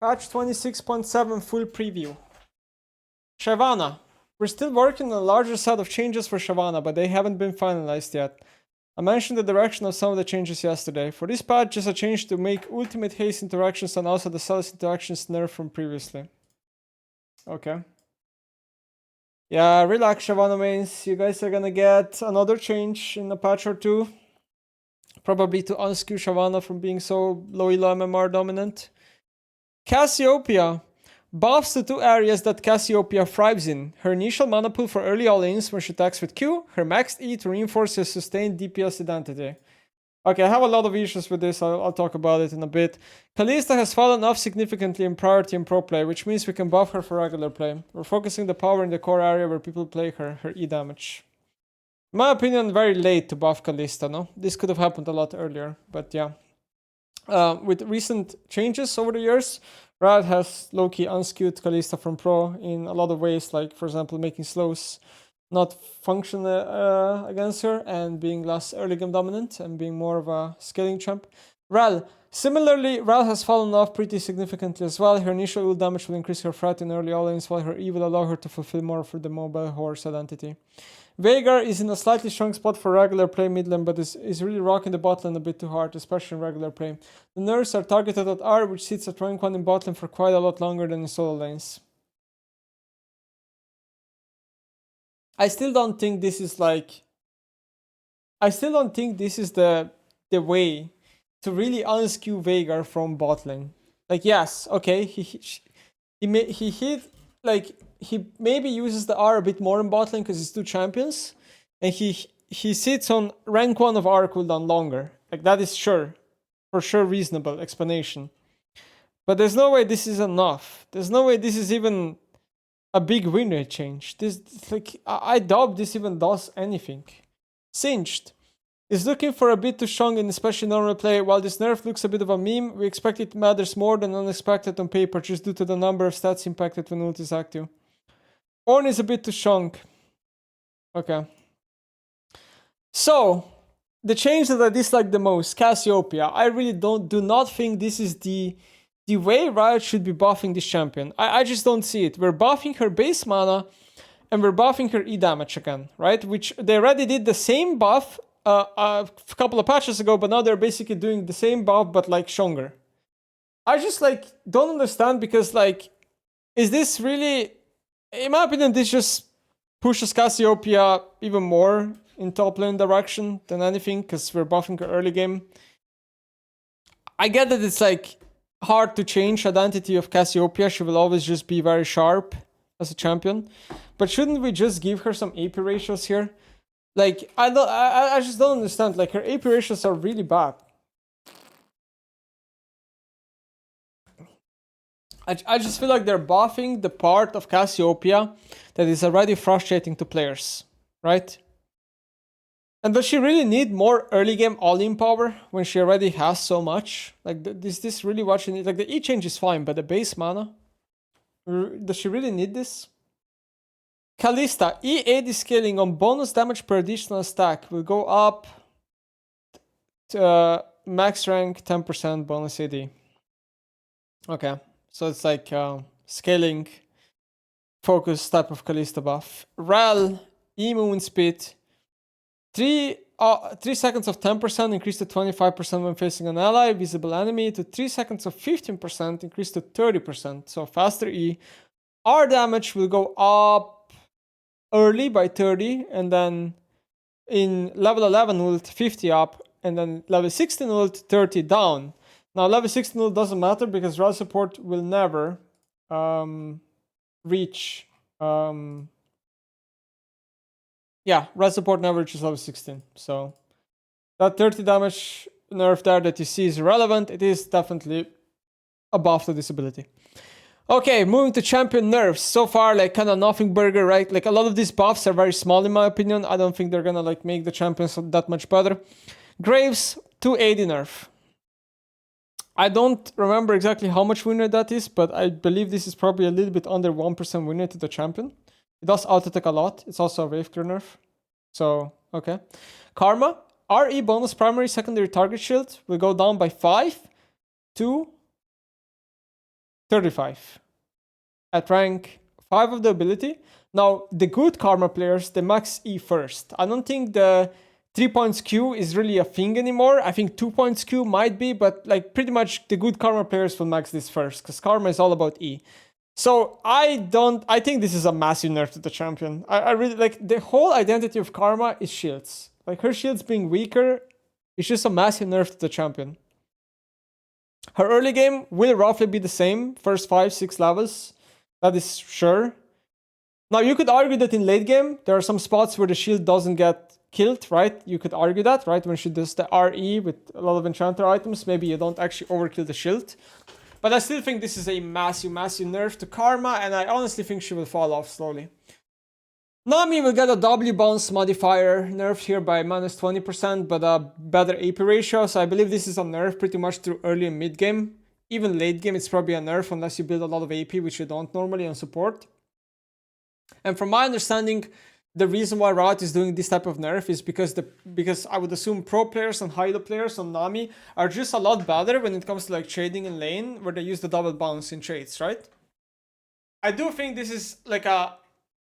Patch 26.7 full preview. Shyana. We're still working on a larger set of changes for Shyana, but they haven't been finalized yet. I mentioned the direction of some of the changes yesterday. For this patch, just a change to make ultimate haste interactions and also the Celis interactions nerfed from previously. Okay. Yeah, relax, Shyana mains. You guys are gonna get another change in a patch or two. Probably to unskew Shyana from being so low elo MMR dominant. Cassiopeia. Buffs the two areas that Cassiopeia thrives in. Her initial mana pool for early all-ins when she attacks with Q, her maxed E to reinforce her sustained DPS identity. Okay, I have a lot of issues with this, I'll talk about it in a bit. Kalista has fallen off significantly in priority and pro play, which means we can buff her for regular play. We're focusing the power in the core area where people play her E damage. In my opinion, very late to buff Kalista, no? This could have happened a lot earlier, but yeah. With recent changes over the years, Riot has low-key unskewed Kalista from pro in a lot of ways, like for example making slows not function against her and being less early game dominant and being more of a scaling champ. Similarly, Ral has fallen off pretty significantly as well. Her initial ult damage will increase her threat in early all-ins, while her E will allow her to fulfill more for the mobile horse identity. Veigar is in a slightly strong spot for regular play mid lane, but is really rocking the bot lane a bit too hard, especially in regular play. The nerfs are targeted at R, which sits at rank 1 in bot lane for quite a lot longer than in solo lanes. I still don't think this is like... I still don't think this is the way to really unskew Veigar from bot lane. Like, yes, okay, he hit... Like, he maybe uses the R a bit more in bot lane because he's two champions, and he sits on rank 1 of R cooldown longer. Like, that is for sure reasonable explanation. But there's no way this is enough. There's no way this is even a big win rate change. This, like, I doubt this even does anything. Singed is looking for a bit too strong in especially normal play. While this nerf looks a bit of a meme, we expect it matters more than unexpected on paper just due to the number of stats impacted when ult is active. Ornn is a bit too strong. Okay. So, the change that I dislike the most, Cassiopeia. I really do not think this is the way Riot should be buffing this champion. I just don't see it. We're buffing her base mana and we're buffing her E damage again, right? Which they already did the same buff a couple of patches ago, but now they're basically doing the same buff but like stronger. I just like don't understand because like, is this really, in my opinion, this just pushes Cassiopeia even more in top lane direction than anything because we're buffing her early game. I get that it's like hard to change identity of Cassiopeia. She will always just be very sharp as a champion, but shouldn't we just give her some AP ratios here? Like, I just don't understand. Like, her AP ratios are really bad. I just feel like they're buffing the part of Cassiopeia that is already frustrating to players, right? And does she really need more early game all-in power when she already has so much? Like, is this really what she needs? Like, the E-change is fine, but the base mana? Does she really need this? Kalista, E80 scaling on bonus damage per additional stack will go up to max rank 10% bonus AD. Okay, so it's like scaling focus type of Kalista buff. Ral, E movement speed, 3 seconds of 10% increase to 25% when facing an ally, visible enemy, to 3 seconds of 15% increase to 30%, so faster E. R damage will go up early by 30, and then in level 11 ult 50 up, and then level 16 ult 30 down. Now level 16 ult doesn't matter because Ral support will never reach Ral support never reaches level 16, so that 30 damage nerf there that you see is irrelevant. It is definitely a buff to this ability. Okay, moving to champion nerfs. So far, like, kind of nothing burger, right? Like, a lot of these buffs are very small in my opinion. I don't think they're gonna, like, make the champions that much better. Graves, 280 nerf. I don't remember exactly how much win rate that is, but I believe this is probably a little bit under 1% win rate to the champion. It does auto-attack a lot. It's also a wave clear nerf. So, okay. Karma, RE bonus primary secondary target shield will go down by 5 to 35 at rank 5 of the ability. Now, the good Karma players, they max E first. I don't think the 3 points Q is really a thing anymore. I think 2 points Q might be, but like pretty much the good Karma players will max this first, because Karma is all about E. So I think this is a massive nerf to the champion. I really like the whole identity of Karma is shields. Like her shields being weaker is just a massive nerf to the champion. Her early game will roughly be the same, first 5-6 levels. That is sure. Now you could argue that in late game, there are some spots where the shield doesn't get killed, right? You could argue that, right? When she does the RE with a lot of enchanter items, maybe you don't actually overkill the shield. But I still think this is a massive, massive nerf to Karma, and I honestly think she will fall off slowly. Nami will get a W bounce modifier nerfed here by minus 20%, but a better AP ratio, so I believe this is a nerf pretty much through early and mid game. Even late game, it's probably a nerf unless you build a lot of AP, which you don't normally on support. And from my understanding, the reason why Riot is doing this type of nerf is because I would assume pro players and high-elo players on Nami are just a lot better when it comes to like trading in lane, where they use the double bounce in trades, right? I do think this is like a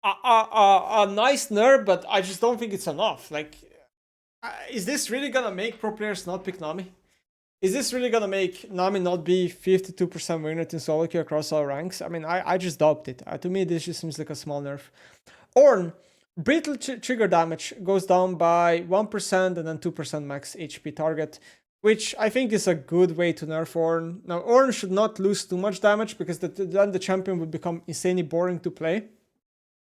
nice nerf, but I just don't think it's enough. Like, is this really gonna make pro players not pick Nami? Is this really gonna make Nami not be 52% winner in solo queue across all ranks? I mean, I just doubt it. To me, this just seems like a small nerf. Ornn, brittle trigger damage goes down by 1% and then 2% max HP target, which I think is a good way to nerf Ornn. Now, Ornn should not lose too much damage because then the champion would become insanely boring to play.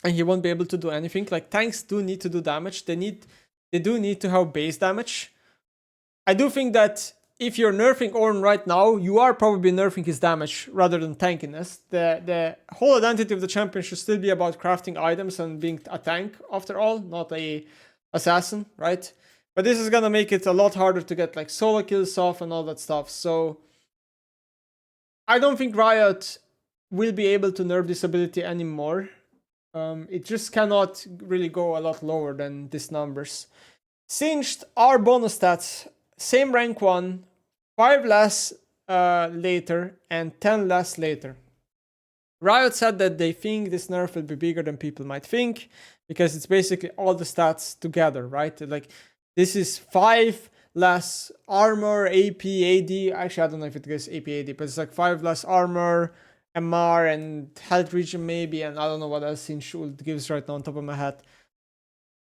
And he won't be able to do anything. Like, tanks do need to do damage. They do need to have base damage. I do think that if you're nerfing Ornn right now, you are probably nerfing his damage rather than tankiness. The whole identity of the champion should still be about crafting items and being a tank, after all, not a assassin, right? But this is gonna make it a lot harder to get like solo kills off and all that stuff. So I don't think Riot will be able to nerf this ability anymore. It just cannot really go a lot lower than these numbers. Singed are bonus stats. Same rank 1, 5 less later, and 10 less later. Riot said that they think this nerf will be bigger than people might think, because it's basically all the stats together, right? Like, this is 5 less armor, AP, AD. Actually, I don't know if it goes AP, AD, but it's like 5 less armor, MR, and health region maybe, and I don't know what else Singed ult gives right now on top of my head.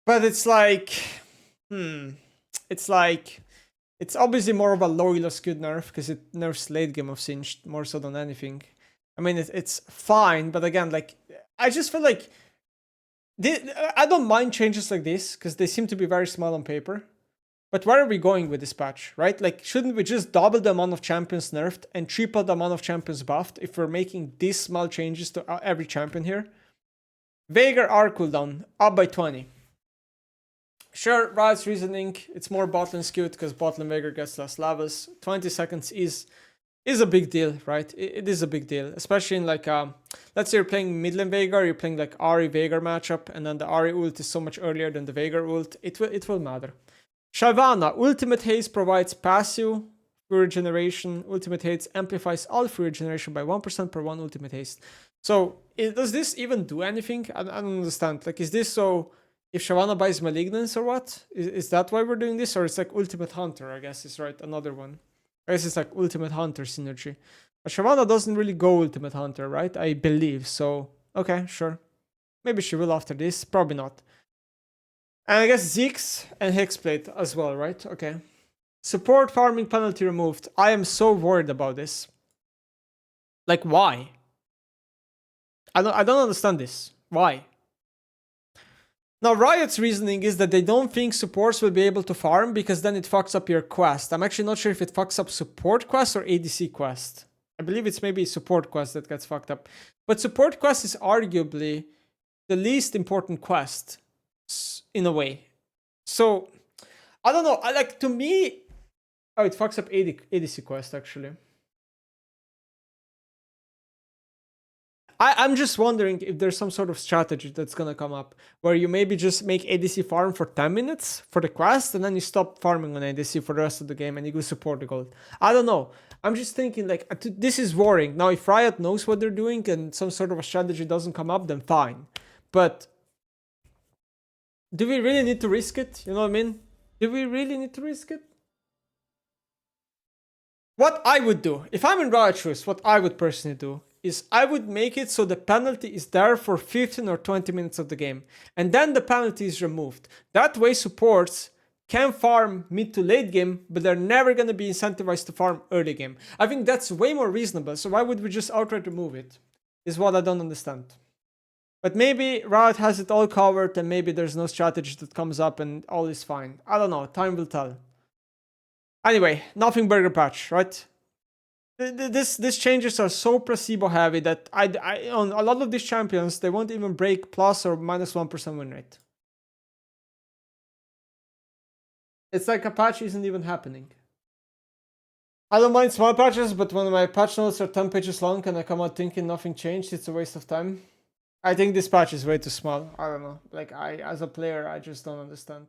But it's like, it's obviously more of a low elo skewed nerf because it nerfs late game of Singed more so than anything. I mean, it's fine, but again, like, I just feel like I don't mind changes like this because they seem to be very small on paper. But where are we going with this patch, right? Like, shouldn't we just double the amount of champions nerfed and triple the amount of champions buffed if we're making these small changes to every champion here? Veigar R cooldown up by 20. Sure, Riot's reasoning, it's more bot lane skewed because bot lane Veigar gets less levels. 20 seconds is a big deal, right? It is a big deal, especially in like, let's say you're playing mid lane Veigar, you're playing like Ahri Veigar matchup, and then the Ahri ult is so much earlier than the Veigar ult. It will matter. Shyana, ultimate haste provides passive free regeneration. Ultimate haste amplifies all free regeneration by 1% per 1 ultimate haste. So does this even do anything? I don't understand. Like, is this so if Shyana buys Malignance or what? Is that why we're doing this? Or it's like Ultimate Hunter, I guess is right, another one. I guess it's like Ultimate Hunter synergy. But Shyana doesn't really go Ultimate Hunter, right? I believe, so okay, sure. Maybe she will after this, probably not. And I guess Ziggs and Hexblade as well, right? Okay. Support farming penalty removed. I am so worried about this. Like, why? I don't understand this. Why? Now, Riot's reasoning is that they don't think supports will be able to farm because then it fucks up your quest. I'm actually not sure if it fucks up support quest or ADC quest. I believe it's maybe support quest that gets fucked up. But support quest is arguably the least important quest in a way. So, I don't know. Like, to me... Oh, it fucks up ADC quest, actually. I'm just wondering if there's some sort of strategy that's gonna come up where you maybe just make ADC farm for 10 minutes for the quest and then you stop farming on ADC for the rest of the game and you go support the gold. I don't know. I'm just thinking, like, this is worrying. Now, if Riot knows what they're doing and some sort of a strategy doesn't come up, then fine. But do we really need to risk it? You know what I mean? Do we really need to risk it? What I would do, if I'm in Riot shoes, what I would personally do is I would make it so the penalty is there for 15 or 20 minutes of the game. And then the penalty is removed. That way supports can farm mid to late game, but they're never going to be incentivized to farm early game. I think that's way more reasonable. So why would we just outright remove it? Is what I don't understand. But maybe Riot has it all covered and maybe there's no strategy that comes up and all is fine. I don't know. Time will tell. Anyway, nothing burger patch, right? These changes are so placebo heavy that I on a lot of these champions, they won't even break plus or minus 1% win rate. It's like a patch isn't even happening. I don't mind small patches, but when my patch notes are 10 pages long and I come out thinking nothing changed, it's a waste of time. I think this patch is way too small. I don't know. Like, as a player, I just don't understand.